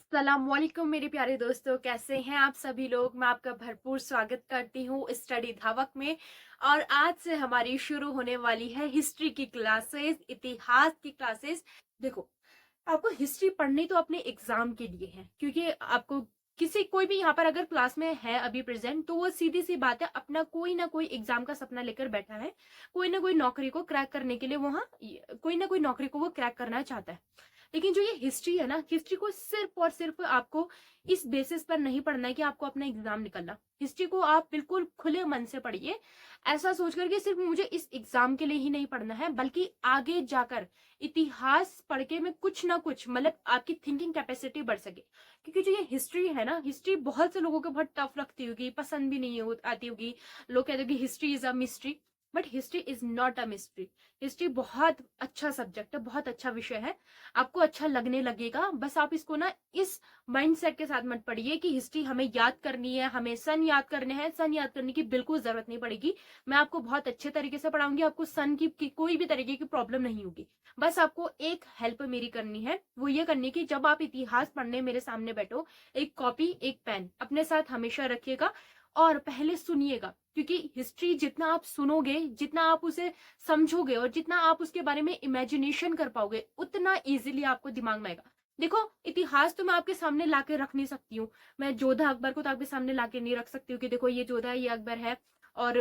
अस्सलामुअलैकुम मेरे प्यारे दोस्तों, कैसे हैं आप सभी लोग। मैं आपका भरपूर स्वागत करती हूँ स्टडी धावक में। और आज से हमारी शुरू होने वाली है हिस्ट्री की क्लासेस, इतिहास की क्लासेस। देखो, आपको हिस्ट्री पढ़नी तो अपने एग्जाम के लिए है, क्योंकि आपको किसी कोई भी यहाँ पर अगर क्लास में है अभी प्रेजेंट, तो वो सीधी सी बात है, अपना कोई ना कोई एग्जाम का सपना लेकर बैठा है। कोई ना कोई नौकरी को क्रैक करने के लिए वहां कोई ना कोई नौकरी को वो क्रैक करना चाहता है। लेकिन जो ये हिस्ट्री है ना, हिस्ट्री को सिर्फ और सिर्फ आपको इस बेसिस पर नहीं पढ़ना है कि आपको अपना एग्जाम निकलना। हिस्ट्री को आप बिल्कुल खुले मन से पढ़िए, ऐसा सोच करके सिर्फ मुझे इस एग्जाम के लिए ही नहीं पढ़ना है, बल्कि आगे जाकर इतिहास पढ़ के मैं कुछ ना कुछ मतलब आपकी थिंकिंग कैपेसिटी बढ़ सके। क्योंकि जो ये हिस्ट्री है ना, हिस्ट्री बहुत से लोगों को बहुत टफ लगती होगी, पसंद भी नहीं आती होगी। लोग कहते हैं कि history is a mystery, but history is not a mystery. History बहुत अच्छा सब्जेक्ट है, बहुत अच्छा विषय है। आपको अच्छा लगने लगेगा, बस आप इसको ना इस माइंडसेट के साथ मत पढ़िए कि हिस्ट्री हमें याद करनी है, हमें सन याद करने हैं। सन याद करने की बिल्कुल जरूरत नहीं पड़ेगी। मैं आपको बहुत अच्छे तरीके से पढ़ाऊंगी, आपको सन की कोई भी तरीके की प्रॉब्लम नहीं होगी। बस आपको एक हेल्प मेरी करनी है, वो ये करनी कि जब आप इतिहास पढ़ने मेरे सामने बैठो, एक कॉपी एक पेन अपने साथ हमेशा रखिएगा और पहले सुनिएगा। क्योंकि हिस्ट्री जितना आप सुनोगे, जितना आप उसे समझोगे और जितना आप उसके बारे में इमेजिनेशन कर पाओगे, उतना इजीली आपको दिमाग में आएगा। देखो, इतिहास तो मैं आपके सामने लाके रख नहीं सकती हूँ। मैं जोधा अकबर को तो आपके सामने लाके नहीं रख सकती हूँ कि देखो ये जोधा है, ये अकबर है और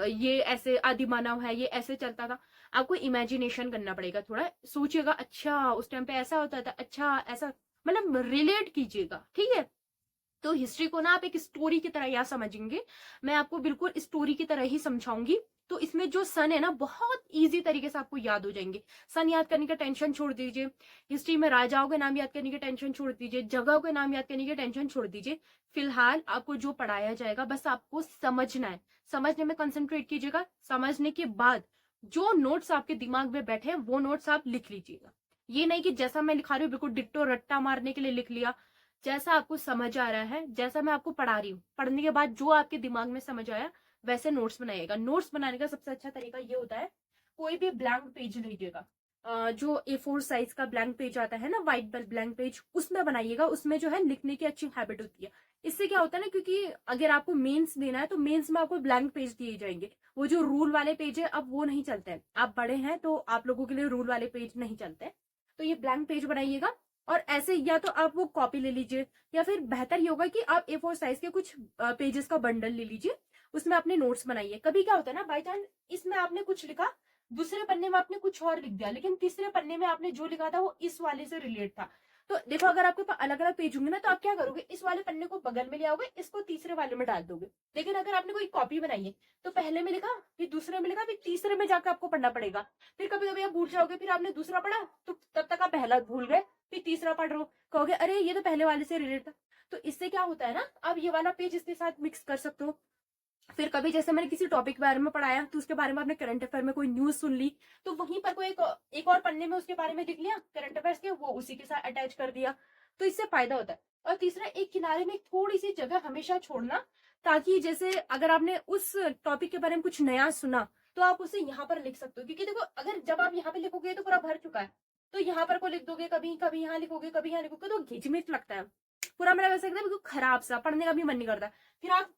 ये ऐसे आदि मानव है, ये ऐसे चलता था। आपको इमेजिनेशन करना पड़ेगा, थोड़ा सोचिएगा, अच्छा उस टाइम पे ऐसा होता था, अच्छा ऐसा, मतलब रिलेट कीजिएगा, ठीक है। तो हिस्ट्री को ना आप एक स्टोरी की तरह या समझेंगे। मैं आपको बिल्कुल स्टोरी की तरह ही समझाऊंगी। तो इसमें जो सन है ना, बहुत इजी तरीके से आपको याद हो जाएंगे। सन याद करने का टेंशन छोड़ दीजिए, हिस्ट्री में राजाओं के नाम याद करने के टेंशन छोड़ दीजिए, जगहों के नाम याद करने के टेंशन छोड़ दीजिए। फिलहाल आपको जो पढ़ाया जाएगा बस आपको समझना है। समझने में कंसंट्रेट कीजिएगा। समझने के बाद जो नोट्स आपके दिमाग में बैठे हैं वो नोट्स आप लिख लीजिएगा। ये नहीं कि जैसा मैं लिखा रही हूँ बिल्कुल डिट्टो रट्टा मारने के लिए लिख लिया। जैसा आपको समझ आ रहा है, जैसा मैं आपको पढ़ा रही हूँ, पढ़ने के बाद जो आपके दिमाग में समझ आया वैसे नोट्स बनाइएगा। नोट्स बनाने का सबसे अच्छा तरीका ये होता है, कोई भी ब्लैंक पेज लीजिएगा। जो A4 साइज का ब्लैंक पेज आता है ना, व्हाइट ब्लैंक पेज, उसमें बनाइएगा। उसमें जो है लिखने की अच्छी हैबिट होती है। इससे क्या होता है ना, क्योंकि अगर आपको मेंस देना है तो मेंस में आपको ब्लैंक पेज दिए जाएंगे। वो जो रूल वाले पेज है अब वो नहीं चलते हैं। आप बड़े हैं तो आप लोगों के लिए रूल वाले पेज नहीं चलते हैं। तो ये ब्लैंक पेज बनाइएगा। और ऐसे या तो आप वो कॉपी ले लीजिए, या फिर बेहतर ये होगा कि आप A4 साइज के कुछ पेजेस का बंडल ले लीजिए। उसमें अपने नोट्स बनाइए। कभी क्या होता है ना, बाई चांस इसमें आपने कुछ लिखा, दूसरे पन्ने में आपने कुछ और लिख दिया, लेकिन तीसरे पन्ने में आपने जो लिखा था वो इस वाले से रिलेट था। तो देखो, अगर आपके पास अलग अलग पेज होंगे ना, तो आप क्या करोगे, इस वाले पन्ने को बगल में ले आओगे, इसको तीसरे वाले में डाल दोगे। लेकिन अगर आपने कोई कॉपी बनाई है, तो पहले में लिखा, फिर दूसरे में लिखा, फिर तीसरे में जाकर आपको पढ़ना पड़ेगा। फिर कभी कभी आप भूल जाओगे, फिर आपने दूसरा पढ़ा तो तब तक आप पहला भूल गए, फिर तीसरा पढ़ रहे हो, कहोगे अरे ये तो पहले वाले से रिलेट था। तो इससे क्या होता है ना, आप ये वाला पेज इसके साथ मिक्स कर सकते हो। फिर कभी जैसे मैंने किसी टॉपिक के बारे में पढ़ाया, तो उसके बारे में आपने करंट अफेयर में कोई न्यूज सुन ली, तो वहीं पर कोई एक और पन्ने में उसके बारे में लिख लिया करंट अफेयर्स के, वो उसी के साथ अटैच कर दिया। तो इससे फायदा होता है। और तीसरा, एक किनारे में थोड़ी सी जगह हमेशा छोड़ना, ताकि जैसे अगर आपने उस टॉपिक के बारे में कुछ नया सुना, तो आप उसे यहाँ पर लिख सकते हो। क्योंकि देखो, अगर जब आप यहाँ पे लिखोगे तो पूरा भर चुका है, तो यहाँ पर को लिख दोगे, कभी कभी यहाँ लिखोगे, कभी यहाँ लिखोगे, तो घिचमिच लगता है पूरा। मेरा वैसे एकदम बिल्कुल खराब सा, पढ़ने का भी मन नहीं करता। फिर आप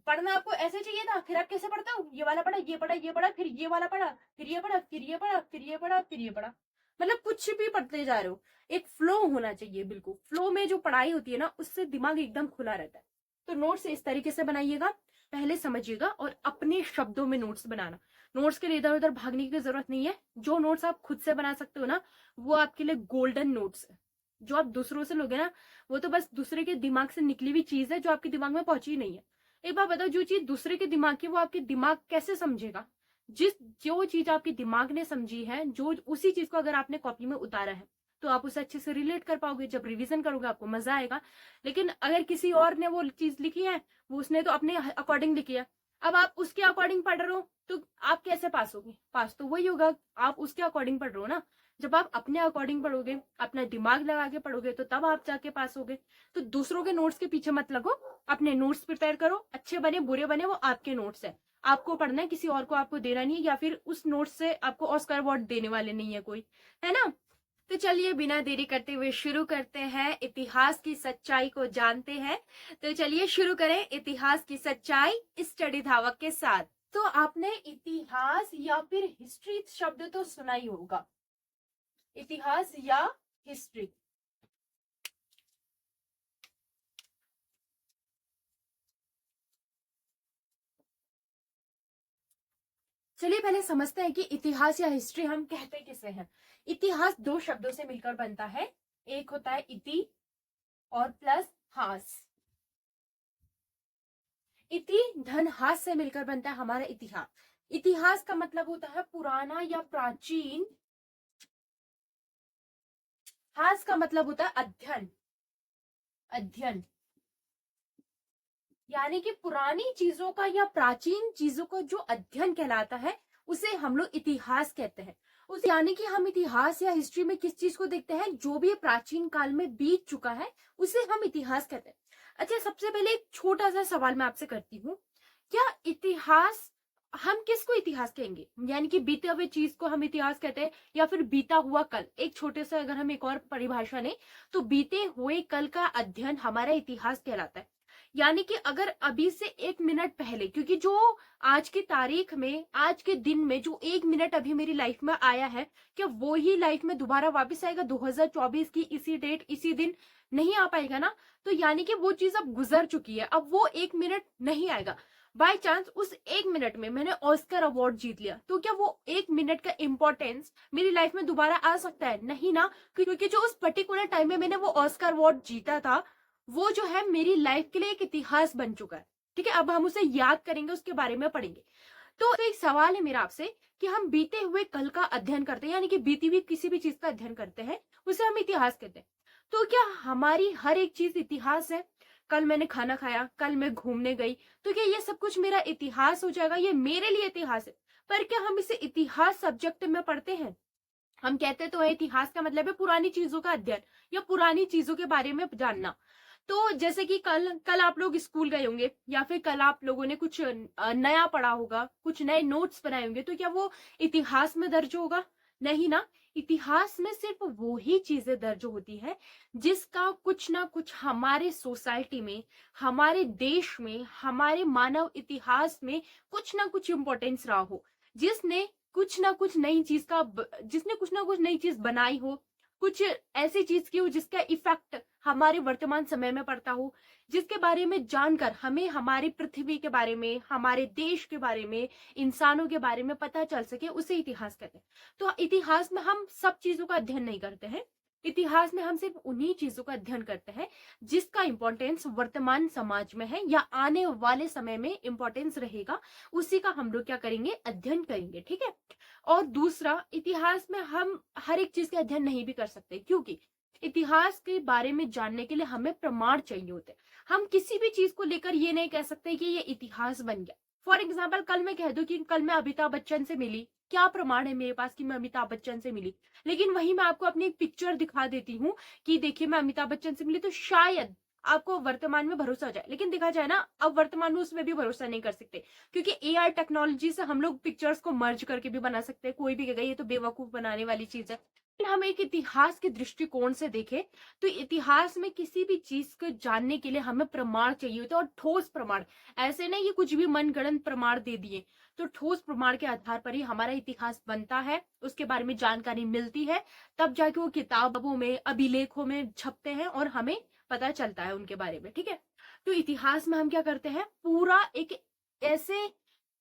पढ़ना आपको ऐसे चाहिए था, फिर आप कैसे पढ़ते हो, ये वाला पढ़ा, ये पढ़ा, ये पढ़ा, फिर ये वाला पढ़ा, फिर ये पढ़ा, फिर ये पढ़ा, फिर ये पढ़ा, फिर ये पढ़ा। मतलब कुछ भी पढ़ते जा रहे हो। एक फ्लो होना चाहिए, बिल्कुल फ्लो में जो पढ़ाई होती है ना, उससे दिमाग एकदम खुला रहता है। तो नोट्स इस तरीके से बनाइएगा, पहले समझिएगा और अपने शब्दों में नोट्स बनाना। नोट्स के लिए इधर उधर भागने की जरूरत नहीं है। जो नोट्स आप खुद से बना सकते हो ना, वो आपके लिए गोल्डन नोट्स है। जो आप दूसरों से लोगे ना, वो तो बस दूसरे के दिमाग से निकली हुई चीज है, जो आपके दिमाग में पहुंची नहीं है। एक बात बताओ, जो चीज दूसरे के दिमाग की, वो आपके दिमाग कैसे समझेगा। जो चीज आपके दिमाग ने समझी है, जो उसी चीज को अगर आपने कॉपी में उतारा है, तो आप उसे अच्छे से रिलेट कर पाओगे। जब रिवीजन करोगे आपको मजा आएगा। लेकिन अगर किसी और ने वो चीज लिखी है, वो उसने तो अपने अकॉर्डिंग लिखी है, अब आप उसके अकॉर्डिंग पढ़ रहे हो, तो आप कैसे पास होगे। पास तो वही होगा, आप उसके अकॉर्डिंग पढ़ रहे हो ना। जब आप अपने अकॉर्डिंग पढ़ोगे, अपना दिमाग लगा के पढ़ोगे, तो तब आप जाके पास होगे। तो दूसरों के नोट्स के पीछे मत लगो, अपने नोट्स प्रिपेयर करो। अच्छे बने बुरे बने वो आपके नोट्स है, आपको पढ़ना है, किसी और को आपको देना नहीं है, या फिर उस नोट्स से आपको ऑस्कर अवार्ड देने वाले नहीं है कोई, है ना। तो चलिए बिना देरी करते हुए शुरू करते हैं, इतिहास की सच्चाई को जानते हैं। तो चलिए शुरू करें इतिहास की सच्चाई स्टडी धावक के साथ। तो आपने इतिहास या फिर हिस्ट्री शब्द तो सुना ही होगा, इतिहास या हिस्ट्री। चलिए पहले समझते हैं कि इतिहास या हिस्ट्री हम कहते किसे हैं। इतिहास दो शब्दों से मिलकर बनता है, एक होता है इति और प्लस हास। इति धन हास से मिलकर बनता है हमारा इतिहास। इतिहास का मतलब होता है पुराना या प्राचीन, हास का मतलब होता है अध्ययन, अध्ययन यानी कि पुरानी चीजों का या प्राचीन चीजों का जो अध्ययन कहलाता है उसे हम लोग इतिहास कहते हैं। उस यानी कि हम इतिहास या हिस्ट्री में किस चीज को देखते हैं, जो भी प्राचीन काल में बीत चुका है उसे हम इतिहास कहते हैं। अच्छा, सबसे पहले एक छोटा सा सवाल मैं आपसे करती हूँ, क्या इतिहास, हम किसको इतिहास कहेंगे, यानी कि बीते हुए चीज को हम इतिहास कहते हैं या फिर बीता हुआ कल। एक छोटे से अगर हम एक और परिभाषा लें तो बीते हुए कल का अध्ययन हमारा इतिहास कहलाता है। यानी कि अगर अभी से एक मिनट पहले, क्योंकि जो आज की तारीख में, आज के दिन में जो एक मिनट अभी मेरी लाइफ में आया है, क्या वो ही लाइफ में दोबारा वापस आएगा 2024 की इसी डेट इसी दिन? नहीं आ पाएगा ना। तो यानी कि वो चीज अब गुजर चुकी है, अब वो एक मिनट नहीं आएगा। बाय चांस उस एक मिनट में मैंने ऑस्कर अवार्ड जीत लिया, तो क्या वो एक मिनट का इंपॉर्टेंस मेरी लाइफ में दोबारा आ सकता है? नहीं ना, क्योंकि जो उस पर्टिकुलर टाइम में मैंने वो ऑस्कर अवार्ड जीता था वो जो है मेरी लाइफ के लिए एक इतिहास बन चुका है। ठीक है, अब हम उसे याद करेंगे, उसके बारे में पढ़ेंगे। तो एक सवाल है मेरा आपसे कि हम बीते हुए कल का अध्ययन करते हैं, यानी कि बीती हुई किसी भी चीज का अध्ययन करते हैं, उसे हम इतिहास कहते हैं। तो क्या हमारी हर एक चीज इतिहास है? कल मैंने खाना खाया, कल मैं घूमने गई, तो क्या ये सब कुछ मेरा इतिहास हो जाएगा? ये मेरे लिए इतिहास है। पर क्या हम इसे इतिहास सब्जेक्ट में पढ़ते हैं? हम कहते तो है इतिहास का मतलब है पुरानी चीजों का अध्ययन या पुरानी चीजों के बारे में जानना। तो जैसे कि कल कल आप लोग स्कूल गए होंगे या फिर कल आप लोगों ने कुछ नया पढ़ा होगा, कुछ नए नोट्स बनाए होंगे, तो क्या वो इतिहास में दर्ज होगा? नहीं ना। इतिहास में सिर्फ वो ही चीजें दर्ज होती है जिसका कुछ ना कुछ हमारे सोसाइटी में, हमारे देश में, हमारे मानव इतिहास में कुछ ना कुछ इंपॉर्टेंस रहा हो, जिसने कुछ ना कुछ नई चीज का जिसने कुछ ना कुछ नई चीज बनाई हो, कुछ ऐसी चीज की हो जिसका इफेक्ट हमारे वर्तमान समय में पड़ता हो, जिसके बारे में जानकर हमें हमारी पृथ्वी के बारे में, हमारे देश के बारे में, इंसानों के बारे में पता चल सके, उसे इतिहास कहते हैं। तो इतिहास में हम सब चीजों का अध्ययन नहीं करते हैं, इतिहास में हम सिर्फ उन्हीं चीजों का अध्ययन करते हैं जिसका इंपॉर्टेंस वर्तमान समाज में है या आने वाले समय में इंपॉर्टेंस रहेगा, उसी का हम लोग क्या करेंगे, अध्ययन करेंगे। ठीक है। और दूसरा, इतिहास में हम हर एक चीज का अध्ययन नहीं भी कर सकते, क्योंकि इतिहास के बारे में जानने के लिए हमें प्रमाण चाहिए होते हैं। हम किसी भी चीज को लेकर ये नहीं कह सकते कि ये इतिहास बन गया। फॉर एग्जाम्पल, कल मैं कह दूं कि कल मैं अमिताभ बच्चन से मिली, क्या प्रमाण है मेरे पास कि मैं अमिताभ बच्चन से मिली? लेकिन वही मैं आपको अपनी एक पिक्चर दिखा देती हूँ कि देखिए मैं अमिताभ बच्चन से मिली, तो शायद आपको वर्तमान में भरोसा हो जाए। लेकिन देखा जाए ना, अब वर्तमान में उसमें भी भरोसा नहीं कर सकते, क्योंकि एआई टेक्नोलॉजी से हम लोग पिक्चर्स को मर्ज करके भी बना सकते हैं। कोई भी कहेगा ये तो बेवकूफ बनाने वाली चीज है। लेकिन हम एक इतिहास के दृष्टिकोण से देखें तो इतिहास में किसी भी चीज को जानने के लिए हमें प्रमाण चाहिए होते हैं, और ठोस प्रमाण। ऐसे नहीं कि कुछ भी मनगढ़ंत प्रमाण दे दिए। तो ठोस प्रमाण के आधार पर ही हमारा इतिहास बनता है, उसके बारे में जानकारी मिलती है, तब जाके वो किताबों में, अभिलेखों में छपते हैं और हमें पता चलता है उनके बारे में। ठीक है। तो इतिहास में हम क्या करते हैं, पूरा एक ऐसे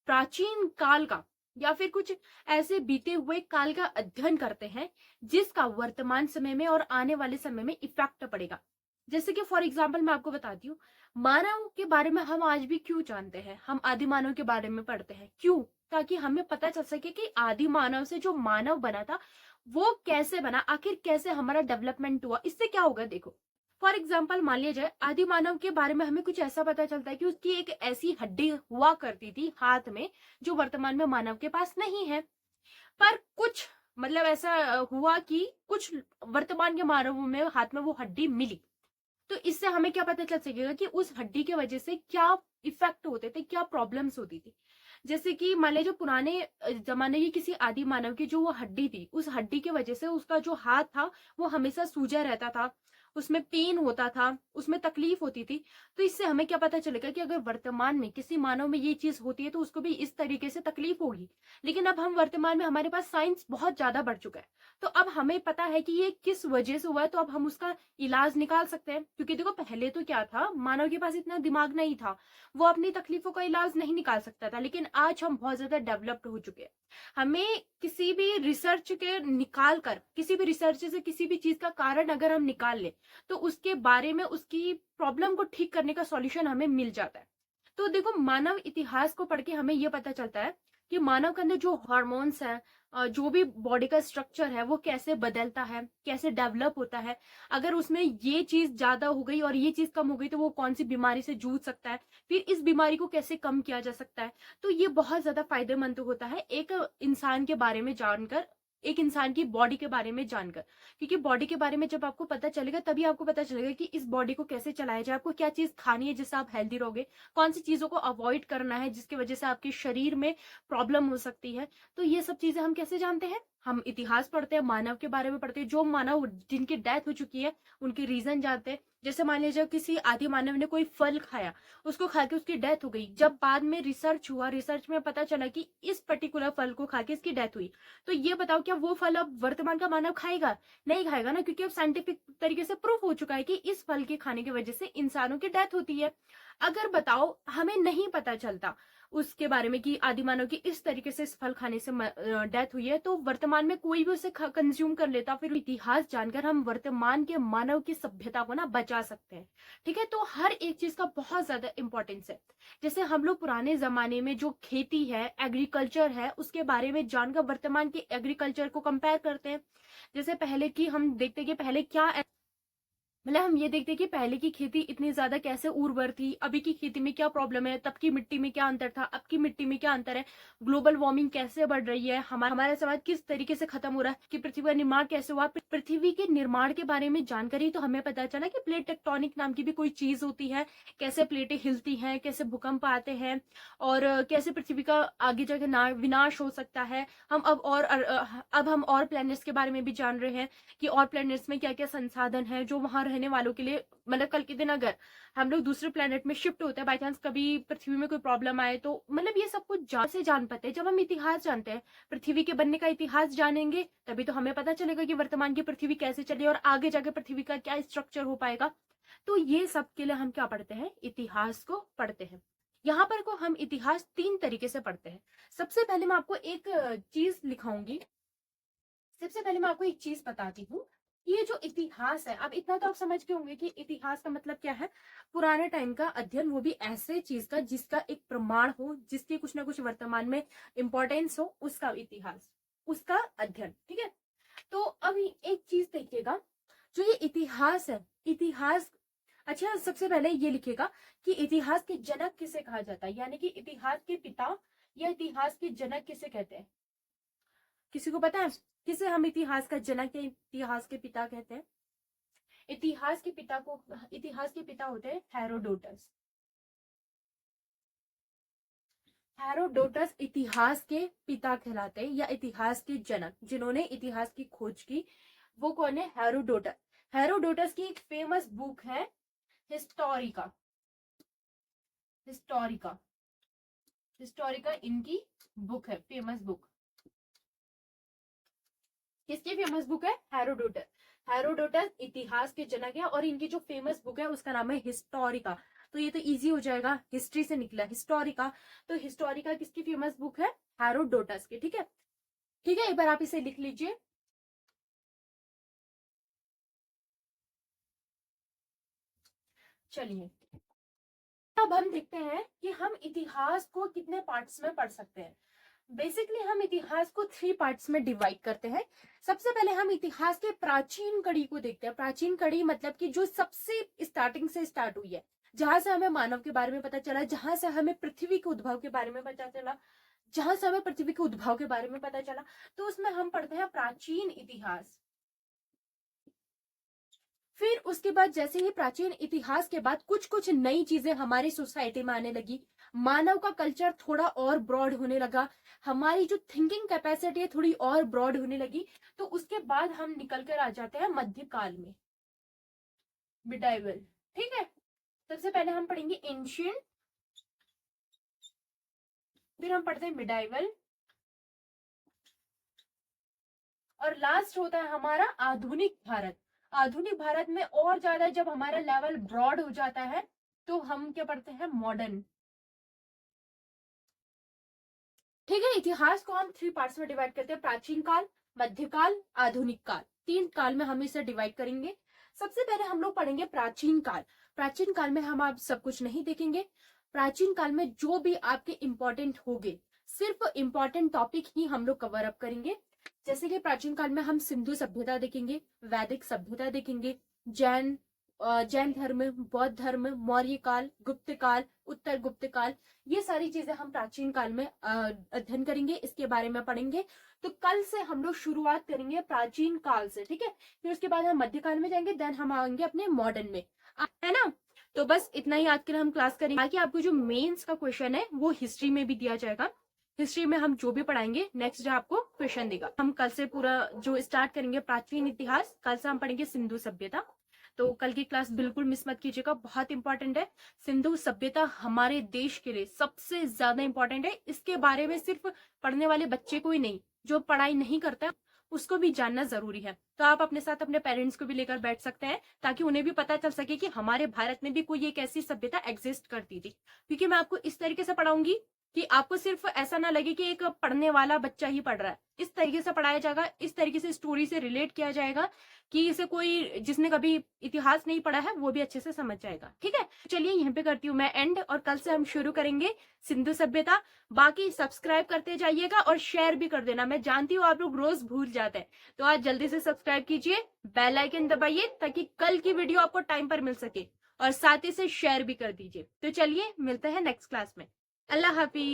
प्राचीन काल का या फिर कुछ ऐसे बीते हुए काल का अध्ययन करते हैं जिसका वर्तमान समय में और आने वाले समय में इफेक्ट पड़ेगा। जैसे कि फॉर एग्जाम्पल मैं आपको बताती हूँ, मानव के बारे में हम आज भी क्यों जानते हैं, हम आदि मानव के बारे में पढ़ते हैं, क्यों? ताकि हमें पता चल सके कि आदि मानव से जो मानव बना था वो कैसे बना, आखिर कैसे हमारा डेवलपमेंट हुआ। इससे क्या होगा, देखो फॉर एग्जाम्पल मान लिया जाए आदि मानव के बारे में हमें कुछ ऐसा पता चलता है कि उसकी एक ऐसी हड्डी हुआ करती थी हाथ में, जो वर्तमान में मानव के पास नहीं है। पर कुछ मतलब ऐसा हुआ कि कुछ वर्तमान के मानवों में हाथ में वो हड्डी मिली। तो इससे हमें क्या पता चल सकेगा कि उस हड्डी की वजह से क्या इफेक्ट होते थे, क्या प्रॉब्लम्स होती थी। जैसे कि मान लीजिए पुराने जमाने की किसी आदि मानव की जो वो हड्डी थी, उस हड्डी की वजह से उसका जो हाथ था वो हमेशा सूजा रहता था, उसमें पेन होता था, उसमें तकलीफ होती थी। तो इससे हमें क्या पता चलेगा कि अगर वर्तमान में किसी मानव में ये चीज होती है तो उसको भी इस तरीके से तकलीफ होगी। लेकिन अब हम वर्तमान में हमारे पास साइंस बहुत ज्यादा बढ़ चुका है, तो अब हमें पता है कि ये किस वजह से हुआ है, तो अब हम उसका इलाज निकाल सकते हैं। क्योंकि देखो पहले तो क्या था, मानव के पास इतना दिमाग नहीं था, वो अपनी तकलीफों का इलाज नहीं निकाल सकता था। लेकिन आज हम बहुत ज्यादा डेवलप्ड हो चुके हैं। हमें किसी भी रिसर्च के निकाल कर, किसी भी रिसर्च से किसी भी चीज का कारण अगर हम निकाल ले, तो उसके बारे में उसकी प्रॉब्लम को ठीक करने का सॉल्यूशन हमें मिल जाता है। तो देखो मानव इतिहास को पढ़ के हमें यह पता चलता है कि मानव के अंदर जो हार्मोन्स है, जो भी बॉडी का स्ट्रक्चर है, वो कैसे बदलता है, कैसे डेवलप होता है। अगर उसमें ये चीज ज्यादा हो गई और ये चीज कम हो गई तो वो कौन सी बीमारी से जूझ सकता है, फिर इस बीमारी को कैसे कम किया जा सकता है। तो ये बहुत ज्यादा फायदेमंद होता है एक इंसान के बारे में जानकर, एक इंसान की बॉडी के बारे में जानकर। क्योंकि बॉडी के बारे में जब आपको पता चलेगा तभी आपको पता चलेगा कि इस बॉडी को कैसे चलाया जाए, आपको क्या चीज खानी है जिससे आप हेल्दी रहोगे, कौन सी चीजों को अवॉइड करना है जिसकी वजह से आपके शरीर में प्रॉब्लम हो सकती है। तो ये सब चीजें हम कैसे जानते हैं, हम इतिहास पढ़ते हैं, मानव के बारे में पढ़ते हैं, जो मानव जिनकी डेथ हो चुकी है उनके रीजन जानते हैं। जैसे मान लीजिए किसी आदि मानव ने कोई फल खाया, उसको खा के उसकी डेथ हो गई, जब बाद में रिसर्च हुआ, रिसर्च में पता चला कि इस पर्टिकुलर फल को खा के इसकी डेथ हुई, तो ये बताओ क्या वो फल अब वर्तमान का मानव खाएगा? नहीं खाएगा ना, क्योंकि अब साइंटिफिक तरीके से प्रूफ हो चुका है कि इस फल के खाने की वजह से इंसानों की डेथ होती है। अगर बताओ हमें नहीं पता चलता उसके बारे में कि आदि मानव की इस तरीके से इस फल खाने से डेथ हुई है, तो वर्तमान में कोई भी उसे कंज्यूम कर लेता। फिर इतिहास जानकर हम वर्तमान के मानव की सभ्यता को ना बचा सकते हैं। ठीक है, तो हर एक चीज का बहुत ज्यादा इंपॉर्टेंस है। जैसे हम लोग पुराने जमाने में जो खेती है, एग्रीकल्चर है, उसके बारे में जानकर वर्तमान के एग्रीकल्चर को कंपेयर करते हैं। जैसे पहले की हम देखते कि पहले क्या, मतलब हम ये देखते कि पहले की खेती इतनी ज्यादा कैसे उर्वर थी, अभी की खेती में क्या प्रॉब्लम है, तब की मिट्टी में क्या अंतर था, अब की मिट्टी में क्या अंतर है, ग्लोबल वार्मिंग कैसे बढ़ रही है, हमारा समाज किस तरीके से खत्म हो रहा है, कि पृथ्वी का निर्माण कैसे हुआ। पृथ्वी के निर्माण के बारे में जानकारी तो हमें पता चला कि प्लेट टेक्टोनिक नाम की भी कोई चीज होती है, कैसे प्लेटें हिलती हैं, कैसे भूकंप आते हैं, और कैसे पृथ्वी का आगे जाके विनाश हो सकता है। अब हम और प्लैनेट्स के बारे में भी जान रहे हैं कि और प्लैनेट्स में क्या क्या संसाधन है जो वहां रहने वालों के लिए, मतलब कल के दिन अगर हम लोग दूसरे प्लेनेट में शिफ्ट होते हैं, बाई चांस कभी पृथ्वी में कोई प्रॉब्लम आए, तो मतलब ये सब कुछ जान पाते हैं जब हम इतिहास जानते हैं। पृथ्वी के बनने का इतिहास जानेंगे तभी तो हमें पता चलेगा कि वर्तमान की पृथ्वी कैसे चली और आगे जाके पृथ्वी का क्या स्ट्रक्चर हो पाएगा। तो ये सब के लिए हम क्या पढ़ते हैं, इतिहास को पढ़ते हैं। यहाँ पर को हम इतिहास 3 तरीके से पढ़ते हैं। सबसे पहले मैं आपको एक चीज लिखाऊंगी, सबसे पहले मैं आपको एक चीज बताती हूँ। ये जो इतिहास है, अब इतना तो आप समझ गए होंगे कि इतिहास का मतलब क्या है, पुराने टाइम का अध्ययन, वो भी ऐसे चीज का जिसका एक प्रमाण हो, जिसकी कुछ ना कुछ वर्तमान में इंपॉर्टेंस हो, उसका इतिहास, उसका अध्ययन। ठीक है, तो अब एक चीज देखिएगा, जो ये इतिहास है, इतिहास, अच्छा सबसे पहले ये लिखिएगा कि इतिहास के जनक किसे कहा जाता है, यानी कि इतिहास के पिता या इतिहास के जनक किसे कहते हैं? किसी को पता है किसे हम इतिहास का जनक या इतिहास के पिता कहते हैं? इतिहास के पिता को, इतिहास के पिता होते हैं हेरोडोटस। हेरोडोटस इतिहास के पिता कहलाते हैं, या इतिहास के जनक, जिन्होंने इतिहास की खोज की, वो कौन है? हेरोडोटस। हेरोडोटस की एक फेमस बुक है हिस्टोरिका, हिस्टोरिका, हिस्टोरिका इनकी बुक है, फेमस बुक। किसकी फेमस बुक है? हेरोडोटस। हेरोडोटस इतिहास के जनक है और इनकी जो फेमस बुक है उसका नाम है हिस्टोरिका। तो ये तो इजी हो जाएगा, हिस्ट्री से निकला हिस्टोरिका। तो हिस्टोरिका किसकी फेमस बुक है? हेरोडोटस की। ठीक है, ठीक है, एक बार आप इसे लिख लीजिए। चलिए, अब हम देखते हैं कि हम इतिहास को कितने पार्ट्स में पढ़ सकते हैं। बेसिकली हम इतिहास को 3 पार्ट्स में डिवाइड करते हैं। सबसे पहले हम इतिहास के प्राचीन कड़ी को देखते हैं। प्राचीन कड़ी मतलब कि जो सबसे स्टार्टिंग से स्टार्ट हुई है, जहां से हमें मानव के बारे में पता चला, जहां से हमें पृथ्वी के उद्भव के बारे में पता चला, जहां से हमें पृथ्वी के उद्भव के बारे में पता चला, तो उसमें हम पढ़ते हैं प्राचीन इतिहास। फिर उसके बाद जैसे ही प्राचीन इतिहास के बाद कुछ कुछ नई चीजें हमारी सोसाइटी में आने लगी, मानव का कल्चर थोड़ा और ब्रॉड होने लगा, हमारी जो थिंकिंग कैपेसिटी है थोड़ी और ब्रॉड होने लगी। तो उसके बाद हम निकल कर आ जाते हैं मध्यकाल में, मिडाइवल। ठीक है, सबसे पहले हम पढ़ेंगे एंशियंट, फिर हम पढ़ते हैं मिडाइवल, और लास्ट होता है हमारा आधुनिक भारत। आधुनिक भारत में और ज्यादा जब हमारा लेवल ब्रॉड हो जाता है तो हम क्या पढ़ते हैं, मॉडर्न। ठीक है, इतिहास को हम 3 पार्ट्स में डिवाइड करते हैं, प्राचीन काल, मध्यकाल, आधुनिक काल। 3 काल में हम इसे डिवाइड करेंगे। सबसे पहले हम लोग पढ़ेंगे प्राचीन काल। प्राचीन काल में हम आप सब कुछ नहीं देखेंगे। प्राचीन काल में जो भी आपके इंपॉर्टेंट होंगे, सिर्फ इंपॉर्टेंट टॉपिक ही हम लोग कवर अप करेंगे। जैसे कि प्राचीन काल में हम सिंधु सभ्यता देखेंगे, वैदिक सभ्यता देखेंगे, जैन धर्म, बौद्ध धर्म, मौर्य काल, गुप्त काल, उत्तर गुप्त काल, ये सारी चीजें हम प्राचीन काल में अध्ययन करेंगे, इसके बारे में पढ़ेंगे। तो कल से हम लोग शुरुआत करेंगे प्राचीन काल से, ठीक है। फिर उसके बाद हम मध्यकाल में जाएंगे, देन हम आएंगे अपने मॉडर्न में, है ना। तो बस इतना ही आज के लिए हम क्लास करेंगे। बाकी आपको जो मेंस का क्वेश्चन है वो हिस्ट्री में भी दिया जाएगा। हिस्ट्री में हम जो भी पढ़ाएंगे नेक्स्ट डे आपको क्वेश्चन देगा। हम कल से पूरा जो स्टार्ट करेंगे प्राचीन इतिहास, कल से हम पढ़ेंगे सिंधु सभ्यता। तो कल की क्लास बिल्कुल मिस मत कीजिएगा, बहुत इंपॉर्टेंट है। सिंधु सभ्यता हमारे देश के लिए सबसे ज्यादा इंपॉर्टेंट है। इसके बारे में सिर्फ पढ़ने वाले बच्चे को ही नहीं, जो पढ़ाई नहीं करता उसको भी जानना जरूरी है। तो आप अपने साथ अपने पेरेंट्स को भी लेकर बैठ सकते हैं, ताकि उन्हें भी पता चल सके कि हमारे भारत में भी कोई एक ऐसी सभ्यता एग्जिस्ट करती थी। क्योंकि मैं आपको इस तरीके से पढ़ाऊंगी कि आपको सिर्फ ऐसा ना लगे कि एक पढ़ने वाला बच्चा ही पढ़ रहा है। इस तरीके से पढ़ाया जाएगा, इस तरीके से स्टोरी से रिलेट किया जाएगा कि इसे कोई जिसने कभी इतिहास नहीं पढ़ा है वो भी अच्छे से समझ जाएगा। ठीक है, चलिए यहीं पे करती हूँ मैं एंड, और कल से हम शुरू करेंगे सिंधु सभ्यता। बाकी सब्सक्राइब करते जाइएगा और शेयर भी कर देना। मैं जानती हूँ आप लोग रोज भूल जाते हैं, तो आज जल्दी से सब्सक्राइब कीजिए, बेल आइकन दबाइए, ताकि कल की वीडियो आपको टाइम पर मिल सके, और साथ ही से शेयर भी कर दीजिए। तो चलिए मिलते हैं नेक्स्ट क्लास में। अल्लाह हाफिज।